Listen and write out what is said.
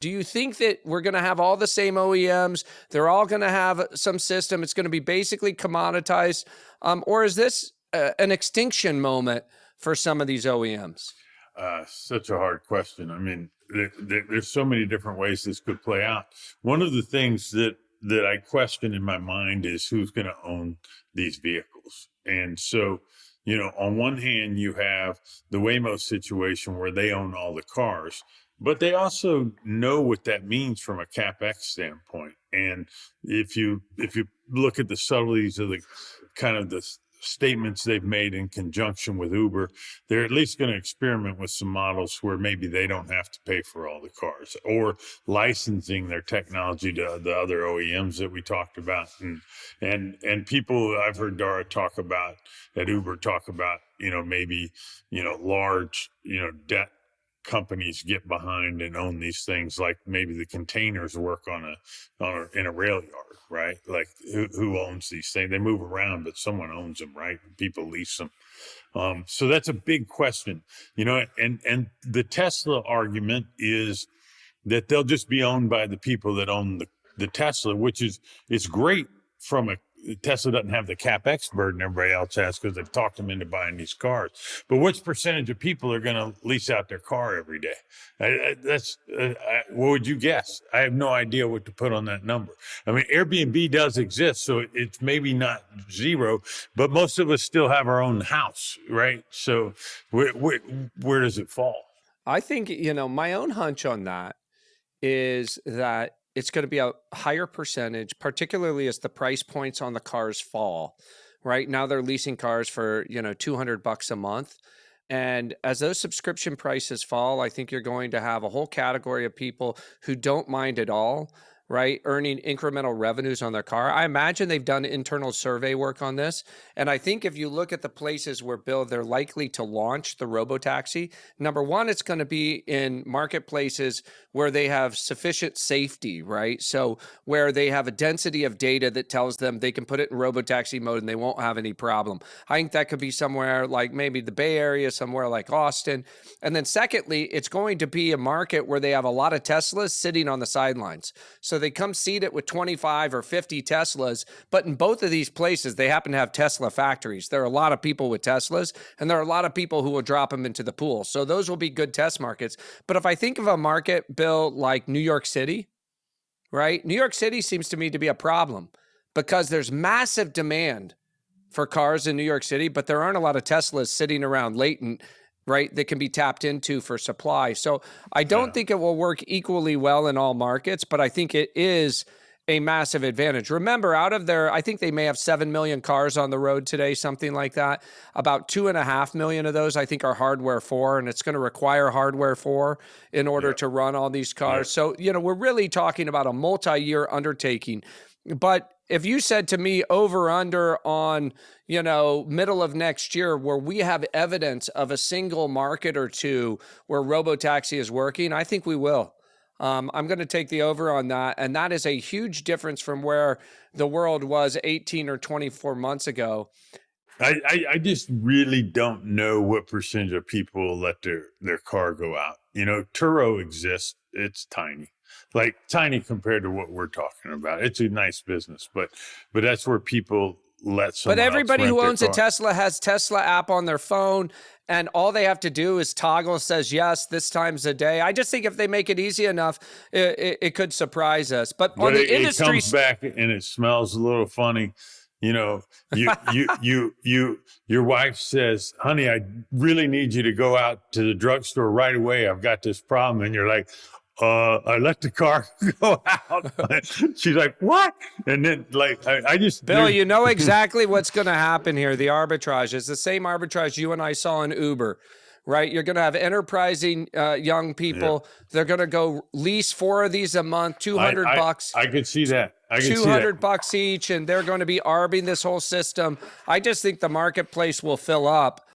Do you think that we're going to have all the same OEMs? They're all going to have some system. It's going to be basically commoditized. Or is this an extinction moment for some of these OEMs? Such a hard question. I mean, there's so many different ways this could play out. One of the things that I question in my mind is who's going to own these vehicles. And so, on one hand, you have the Waymo situation where they own all the cars, but they also know what that means from a CapEx standpoint. And if you look at the subtleties of the kind of the statements they've made in conjunction with Uber, they're at least going to experiment with some models where maybe they don't have to pay for all the cars, or licensing their technology to the other OEMs that we talked about. And people I've heard Dara talk about at Uber talk about, maybe, large, debt companies get behind and own these things, like maybe the containers work in a rail yard, right? Like who owns these things? They move around, but someone owns them, right? People lease them. So that's a big question, and the Tesla argument is that they'll just be owned by the people that own the Tesla, which is, it's great from Tesla doesn't have the CapEx burden everybody else has because they've talked them into buying these cars. But which percentage of people are going to lease out their car every day? What would you guess? I have no idea what to put on that number. I mean, Airbnb does exist, so it's maybe not zero, but most of us still have our own house, right? So where does it fall? I think, my own hunch on that is that it's going to be a higher percentage, particularly as the price points on the cars fall. Right now, they're leasing cars for, $200 a month. And as those subscription prices fall, I think you're going to have a whole category of people who don't mind at all, right, earning incremental revenues on their car. I imagine they've done internal survey work on this. And I think if you look at the places where, Bill, they're likely to launch the Robotaxi, number one, it's going to be in marketplaces where they have sufficient safety, right? So where they have a density of data that tells them they can put it in Robotaxi mode and they won't have any problem. I think that could be somewhere like maybe the Bay Area, somewhere like Austin. And then secondly, it's going to be a market where they have a lot of Teslas sitting on the sidelines. So they come seat it with 25 or 50 Teslas, but in both of these places, they happen to have Tesla factories. There are a lot of people with Teslas, and there are a lot of people who will drop them into the pool. So those will be good test markets. But if I think of a market, Bill, like New York City, right? New York City seems to me to be a problem because there's massive demand for cars in New York City, but there aren't a lot of Teslas sitting around latent, right, that can be tapped into for supply. So I don't think it will work equally well in all markets, but I think it is a massive advantage. Remember, out of their, I think they may have 7 million cars on the road today, something like that. About 2.5 million of those, I think, are hardware 4, and it's going to require hardware 4 in order to run all these cars. So, we're really talking about a multi-year undertaking. But if you said to me over under on, middle of next year where we have evidence of a single market or two where Robotaxi is working, I think we will. I'm going to take the over on that. And that is a huge difference from where the world was 18 or 24 months ago. I just really don't know what percentage of people will let their car go out. Turo exists. It's tiny. Like tiny compared to what we're talking about. It's a nice business, but that's where people let someone But everybody else who owns a car. Tesla has Tesla app on their phone, and all they have to do is toggle says yes this time's a day. I just think if they make it easy enough, it could surprise us. But on the industry, it comes back and it smells a little funny. Your wife says, "Honey, I really need you to go out to the drugstore right away. I've got this problem," and you're like, I let the car go out. She's like, what? And then I just... Bill, you know exactly what's going to happen here. The arbitrage is the same arbitrage you and I saw in Uber, right? You're going to have enterprising young people. Yeah. They're going to go lease 4 of these a month, $200. I could see that. $200 each, and they're going to be arbing this whole system. I just think the marketplace will fill up.